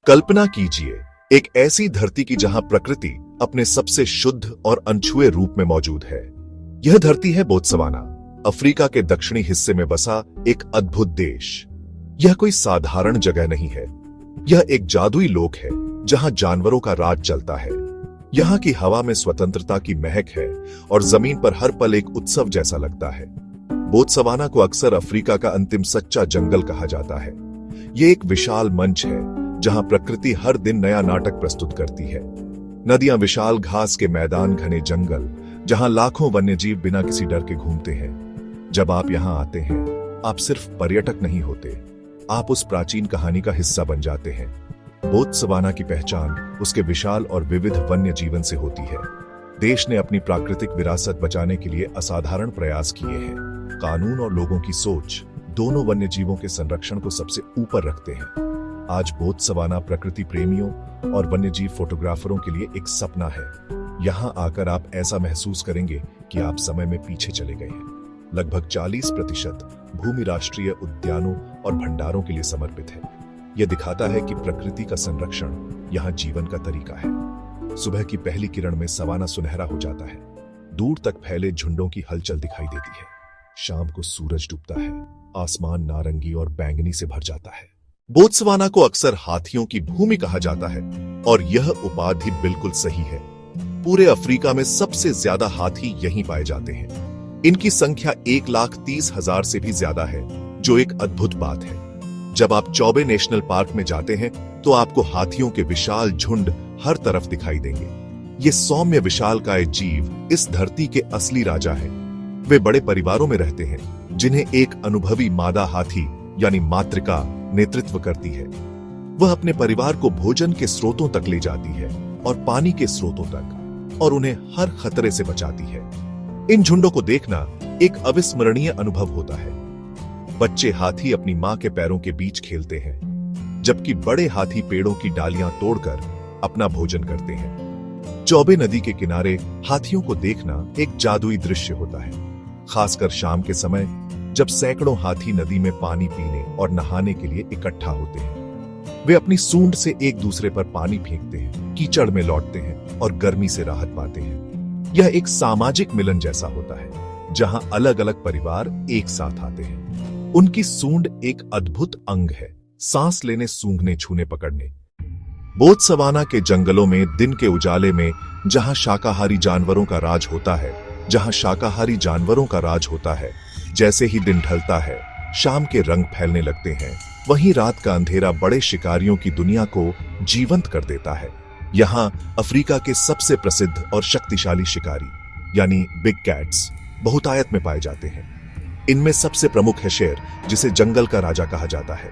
कल्पना कीजिए एक ऐसी धरती की जहां प्रकृति अपने सबसे शुद्ध और अनछुए रूप में मौजूद है। यह धरती है बोत्सवाना, अफ्रीका के दक्षिणी हिस्से में बसा एक अद्भुत देश। यह कोई साधारण जगह नहीं है, यह एक जादुई लोक है जहां जानवरों का राज चलता है। यहाँ की हवा में स्वतंत्रता की महक है और जमीन पर हर पल एक उत्सव जैसा लगता है। बोत्सवाना को अक्सर अफ्रीका का अंतिम सच्चा जंगल कहा जाता है। यह एक विशाल मंच है जहां प्रकृति हर दिन नया नाटक प्रस्तुत करती है। नदियां, विशाल घास के मैदान, घने जंगल, जहां लाखों वन्यजीव बिना किसी डर के घूमते हैं। जब आप यहां आते हैं, आप सिर्फ पर्यटक नहीं होते, आप उस प्राचीन कहानी का हिस्सा बन जाते हैं। बोत्सवाना की पहचान उसके विशाल और विविध वन्य जीवन से होती है। देश ने अपनी प्राकृतिक विरासत बचाने के लिए असाधारण प्रयास किए हैं। कानून और लोगों की सोच दोनों वन्य जीवों के संरक्षण को सबसे ऊपर रखते हैं। आज बोत्सवाना प्रकृति प्रेमियों और वन्यजीव फोटोग्राफरों के लिए एक सपना है। यहां आकर आप ऐसा महसूस करेंगे कि आप समय में पीछे चले गए हैं। लगभग 40% भूमि राष्ट्रीय उद्यानों और भंडारों के लिए समर्पित है। यह दिखाता है कि प्रकृति का संरक्षण यहां जीवन का तरीका है। सुबह की पहली किरण में सवाना सुनहरा हो जाता है, दूर तक फैले झुंडों की हलचल दिखाई देती है। शाम को सूरज डूबता है, आसमान नारंगी और बैंगनी से भर जाता है। बोत्सवाना को अक्सर हाथियों की भूमि कहा जाता है और यह उपाधि बिल्कुल सही है। पूरे अफ्रीका में सबसे ज्यादा हाथी यहीं पाए जाते हैं। इनकी संख्या 1,30,000 से भी ज्यादा है, जो एक अद्भुत बात है। जब आप चौबे नेशनल पार्क में जाते हैं तो आपको हाथियों के विशाल झुंड हर तरफ दिखाई देंगे। ये सौम्य विशालकाय जीव इस धरती के असली राजा हैं। वे बड़े परिवारों में रहते हैं, जिन्हें एक अनुभवी मादा हाथी यानी मातृका नेतृत्व करती है। वह अपने परिवार को भोजन के स्रोतों तक ले जाती है और पानी के स्रोतों तक, और उन्हें हर खतरे से बचाती है। इन झुंडों को देखना एक अविस्मरणीय अनुभव होता है। बच्चे हाथी अपनी मां के पैरों के बीच खेलते हैं, जबकि बड़े हाथी पेड़ों की डालियां तोड़कर अपना भोजन करते हैं। चौबे नदी के किनारे हाथियों को देखना एक जादुई दृश्य होता है, खासकर शाम के समय जब सैकड़ों हाथी नदी में पानी पीने और नहाने के लिए इकट्ठा होते हैं। वे अपनी सूंड से एक दूसरे पर पानी फेंकते हैं, कीचड़ में लौटते हैं और गर्मी से राहत पाते हैं। यह एक सामाजिक मिलन जैसा होता है, जहां अलग अलग परिवार एक साथ आते हैं। उनकी सूंड एक अद्भुत अंग है, सांस लेने, सूंघने, छूने, पकड़ने। बोत्सवाना के जंगलों में दिन के उजाले में जहां शाकाहारी जानवरों का राज होता है, जैसे ही दिन ढलता है, शाम के रंग फैलने लगते हैं। वहीं रात का अंधेरा बड़े शिकारियों की दुनिया को जीवंत कर देता है। यहाँ अफ्रीका के सबसे प्रसिद्ध और शक्तिशाली शिकारी यानी बिग कैट्स बहुतायत में पाए जाते हैं। इनमें सबसे प्रमुख है शेर, जिसे जंगल का राजा कहा जाता है।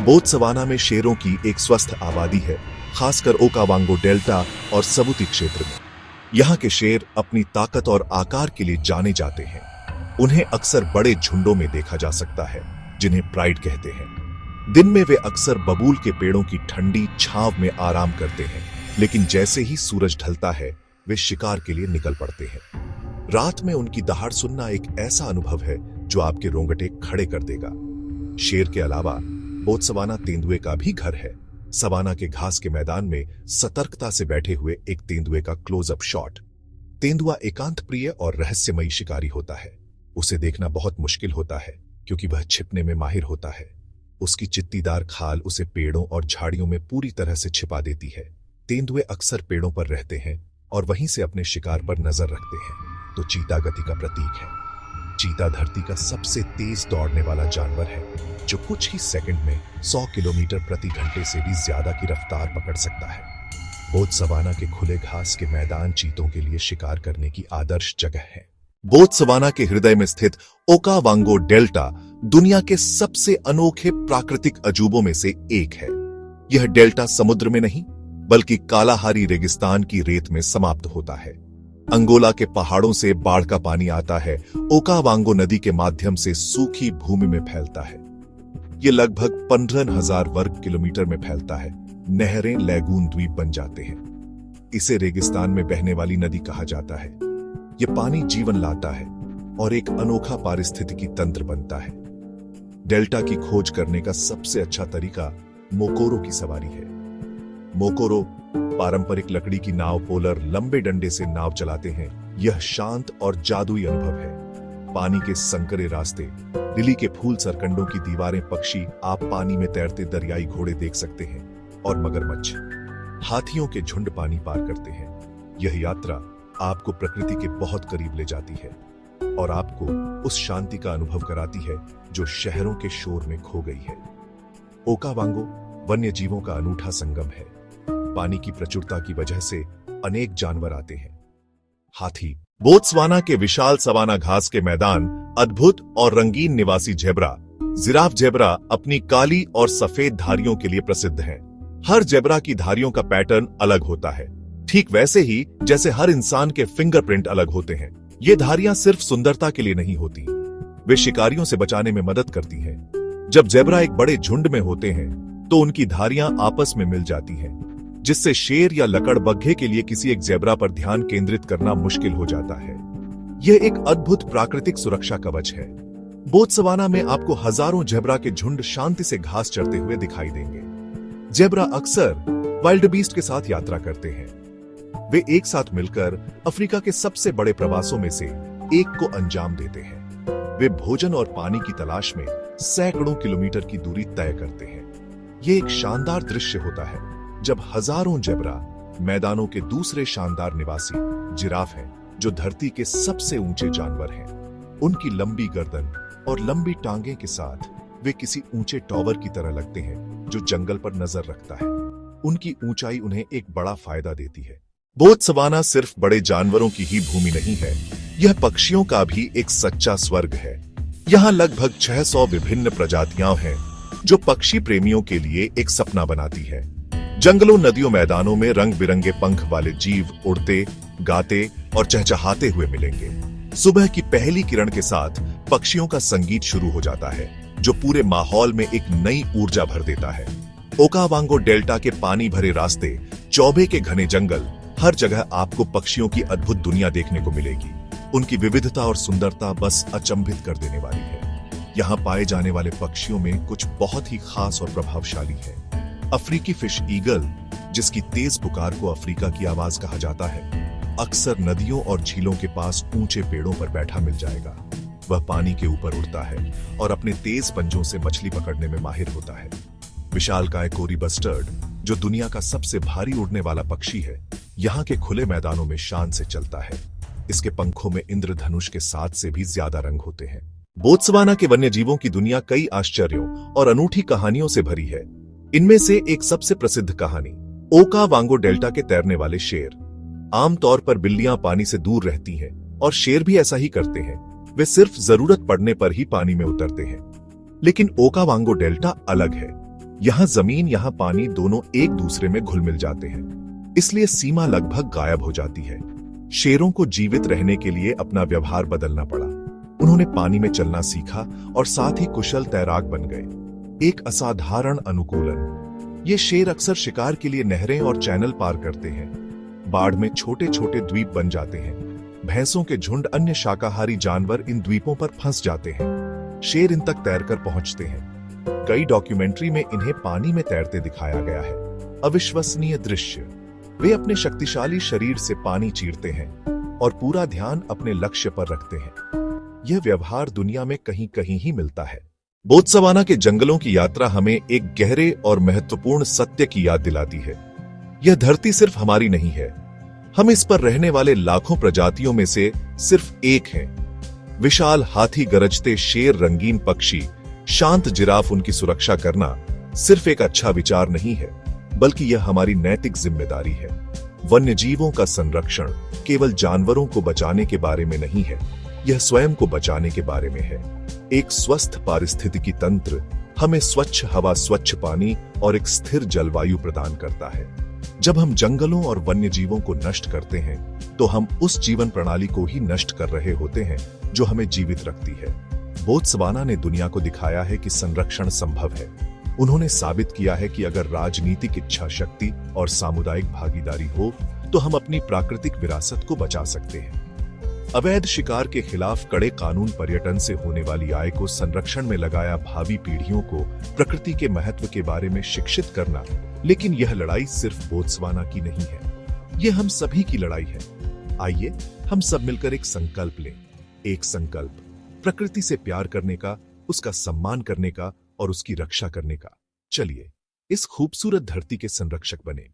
बोत्सवाना में शेरों की एक स्वस्थ आबादी है, खासकर ओकावांगो डेल्टा और सबूती क्षेत्र में। यहाँ के शेर अपनी ताकत और आकार के लिए जाने जाते हैं। उन्हें अक्सर बड़े झुंडों में देखा जा सकता है, जिन्हें प्राइड कहते हैं। दिन में वे अक्सर बबूल के पेड़ों की ठंडी छांव में आराम करते हैं, लेकिन जैसे ही सूरज ढलता है, वे शिकार के लिए निकल पड़ते हैं। रात में उनकी दहाड़ सुनना एक ऐसा अनुभव है जो आपके रोंगटे खड़े कर देगा। शेर के अलावा बोत्सवाना तेंदुए का भी घर है। सवाना के घास के मैदान में सतर्कता से बैठे हुए एक तेंदुए का क्लोजअप शॉट। तेंदुआ एकांत प्रिय और रहस्यमयी शिकारी होता है। उसे देखना बहुत मुश्किल होता है क्योंकि वह छिपने में माहिर होता है। उसकी चित्तीदार खाल उसे पेड़ों और झाड़ियों में पूरी तरह से छिपा देती है। तेंदुए अक्सर पेड़ों पर रहते हैं और वहीं से अपने शिकार पर नजर रखते हैं। तो चीता गति का प्रतीक है। चीता धरती का सबसे तेज दौड़ने वाला जानवर है, जो कुछ ही सेकंड में 100 किलोमीटर प्रति घंटे से भी ज्यादा की रफ्तार पकड़ सकता है। बोत्सवाना के खुले घास के मैदान चीतों के लिए शिकार करने की आदर्श जगह है। बोत्सवाना के हृदय में स्थित ओकावांगो डेल्टा दुनिया के सबसे अनोखे प्राकृतिक अजूबों में से एक है। यह डेल्टा समुद्र में नहीं, बल्कि कालाहारी रेगिस्तान की रेत में समाप्त होता है। अंगोला के पहाड़ों से बाढ़ का पानी आता है, ओकावांगो नदी के माध्यम से सूखी भूमि में फैलता है। यह लगभग 15,000 वर्ग किलोमीटर में फैलता है। नहरें लैगून द्वीप बन जाते हैं। इसे रेगिस्तान में बहने वाली नदी कहा जाता है। यह पानी जीवन लाता है और एक अनोखा पारिस्थितिकी तंत्र बनता है। डेल्टा की खोज करने का सबसे अच्छा तरीका मोकोरो की सवारी है। मोकोरो पारंपरिक लकड़ी की नाव, पोलर लंबे डंडे से नाव चलाते हैं। यह शांत और जादुई अनुभव है। पानी के संकरे रास्ते, लिली के फूल, सरकंडों की दीवारें, पक्षी, आप पानी में तैरते दरियाई घोड़े देख सकते हैं। और मगरमच्छ, हाथियों के झुंड पानी पार करते हैं। यह यात्रा आपको प्रकृति के बहुत करीब ले जाती है और आपको उस शांति का अनुभव कराती है जो शहरों के शोर में खो गई है। ओकावांगो वन्य जीवों का अनूठा संगम है। पानी की प्रचुरता की वजह से अनेक जानवर आते हैं। हाथी, बोत्सवाना के विशाल सवाना घास के मैदान, अद्भुत और रंगीन निवासी ज़ेब्रा, जिराफ ज़ेब्रा अपनी काली और सफेद धारियों के लिए प्रसिद्ध हैं। हर ज़ेब्रा की धारियों का पैटर्न अलग होता है, ठीक वैसे ही जैसे हर इंसान के फिंगरप्रिंट अलग होते हैं। ये धारियां सिर्फ सुंदरता के लिए नहीं होती, वे शिकारियों से बचाने में मदद करती हैं। जब ज़ेब्रा एक बड़े झुंड में होते हैं तो उनकी धारियां आपस में मिल जाती हैं, जिससे शेर या लकड़बग्घे के लिए किसी एक ज़ेब्रा पर ध्यान केंद्रित करना मुश्किल हो जाता है। यह एक अद्भुत प्राकृतिक सुरक्षा कवच है। बोत्सवाना में आपको हजारों ज़ेब्रा के झुंड शांति से घास चरते हुए दिखाई देंगे। ज़ेब्रा अक्सर वाइल्डबीस्ट के साथ यात्रा करते हैं। वे एक साथ मिलकर अफ्रीका के सबसे बड़े प्रवासों में से एक को अंजाम देते हैं। वे भोजन और पानी की तलाश में सैकड़ों किलोमीटर की दूरी तय करते हैं। यह एक शानदार दृश्य होता है जब हजारों ज़ेब्रा मैदानों के दूसरे शानदार निवासी जिराफ हैं, जो धरती के सबसे ऊंचे जानवर हैं। उनकी लंबी गर्दन और लंबी टांगें के साथ वे किसी ऊंचे टॉवर की तरह लगते हैं जो जंगल पर नजर रखता है। उनकी ऊंचाई उन्हें एक बड़ा फायदा देती है। बोत्सवाना सिर्फ बड़े जानवरों की ही भूमि नहीं है, यह पक्षियों का भी एक सच्चा स्वर्ग है। यहाँ लगभग 600 विभिन्न प्रजातियां हैं जो पक्षी प्रेमियों के लिए एक सपना बनाती है। जंगलों, नदियों, मैदानों में रंग बिरंगे पंख वाले जीव उड़ते, गाते और चहचहाते हुए मिलेंगे। सुबह की पहली किरण के साथ पक्षियों का संगीत शुरू हो जाता है, जो पूरे माहौल में एक नई ऊर्जा भर देता है। ओकावांगो डेल्टा के पानी भरे रास्ते, चौबे के घने जंगल, हर जगह आपको पक्षियों की अद्भुत दुनिया देखने को मिलेगी। उनकी विविधता और सुंदरता बस अचंभित कर देने वाली है। यहाँ पाए जाने वाले पक्षियों में कुछ बहुत ही खास और प्रभावशाली है। अफ्रीकी फिश ईगल, जिसकी तेज पुकार को अफ्रीका की आवाज कहा जाता है, अक्सर नदियों और झीलों के पास ऊंचे पेड़ों पर बैठा मिल जाएगा। वह पानी के ऊपर उड़ता है और अपने तेज पंजों से मछली पकड़ने में माहिर होता है। विशालकाय कोरी बस्टर्ड, जो दुनिया का सबसे भारी उड़ने वाला पक्षी है, यहाँ के खुले मैदानों में शान से चलता है। इसके पंखों में इंद्रधनुष के 7 से भी ज्यादा रंग होते हैं। बोत्सवाना के वन्य जीवों की दुनिया कई आश्चर्यों और अनूठी कहानियों से भरी है। इनमें से एक सबसे प्रसिद्ध कहानी ओकावांगो डेल्टा के तैरने वाले शेर। आमतौर पर बिल्लियां पानी से दूर रहती हैं और शेर भी ऐसा ही करते हैं। वे सिर्फ जरूरत पड़ने पर ही पानी में उतरते हैं। लेकिन ओकावांगो डेल्टा अलग है। यहाँ जमीन, यहाँ पानी दोनों एक दूसरे में घुल मिल जाते हैं, इसलिए सीमा लगभग गायब हो जाती है। शेरों को जीवित रहने के लिए अपना व्यवहार बदलना पड़ा। उन्होंने पानी में चलना सीखा और साथ ही कुशल तैराक बन गए। एक असाधारण अनुकूलन। ये शेर अक्सर शिकार के लिए नहरें और चैनल पार करते हैं। बाढ़ में छोटे छोटे द्वीप बन जाते हैं। भैंसों के झुंड, अन्य शाकाहारी जानवर इन द्वीपों पर फंस जाते हैं। शेर इन तक तैरकर पहुंचते हैं। कई डॉक्यूमेंट्री में इन्हें पानी में तैरते दिखाया गया है। अविश्वसनीय दृश्य। वे अपने शक्तिशाली शरीर से पानी चीरते हैं और पूरा ध्यान अपने लक्ष्य पर रखते हैं। यह व्यवहार दुनिया में कहीं कहीं ही मिलता है। बोत्सवाना के जंगलों की यात्रा हमें एक गहरे और महत्वपूर्ण सत्य की याद दिलाती है। यह धरती सिर्फ हमारी नहीं है, हम इस पर रहने वाले लाखों प्रजातियों में से सिर्फ एक हैं। विशाल हाथी, गरजते शेर, रंगीन पक्षी, शांत जिराफ, उनकी सुरक्षा करना सिर्फ एक अच्छा विचार नहीं है, बल्कि यह हमारी नैतिक जिम्मेदारी है। वन्य जीवों का संरक्षण केवल जानवरों को बचाने के बारे में नहीं है, यह स्वयं को बचाने के बारे में है। एक स्वस्थ पारिस्थितिकी तंत्र हमें स्वच्छ हवा, स्वच्छ पानी और एक स्थिर जलवायु प्रदान करता है। जब हम जंगलों और वन्य जीवों को नष्ट करते हैं, तो हम उस जीवन प्रणाली को ही नष्ट कर रहे होते हैं जो हमें जीवित रखती है। बोत्सवाना ने दुनिया को दिखाया है कि संरक्षण संभव है। उन्होंने साबित किया है कि अगर राजनीतिक इच्छा शक्ति और सामुदायिक भागीदारी हो, तो हम अपनी प्राकृतिक विरासत को बचा सकते हैं। अवैध शिकार के खिलाफ कड़े कानून, पर्यटन से होने वाली आय को संरक्षण में लगाया, भावी पीढ़ियों को प्रकृति के महत्व के बारे में शिक्षित करना लेकिन यह लड़ाई सिर्फ बोत्सवाना की नहीं है, यह हम सभी की लड़ाई है। आइए हम सब मिलकर एक संकल्प लें, एक संकल्प प्रकृति से प्यार करने का, उसका सम्मान करने का और उसकी रक्षा करने का। चलिए इस खूबसूरत धरती के संरक्षक बने।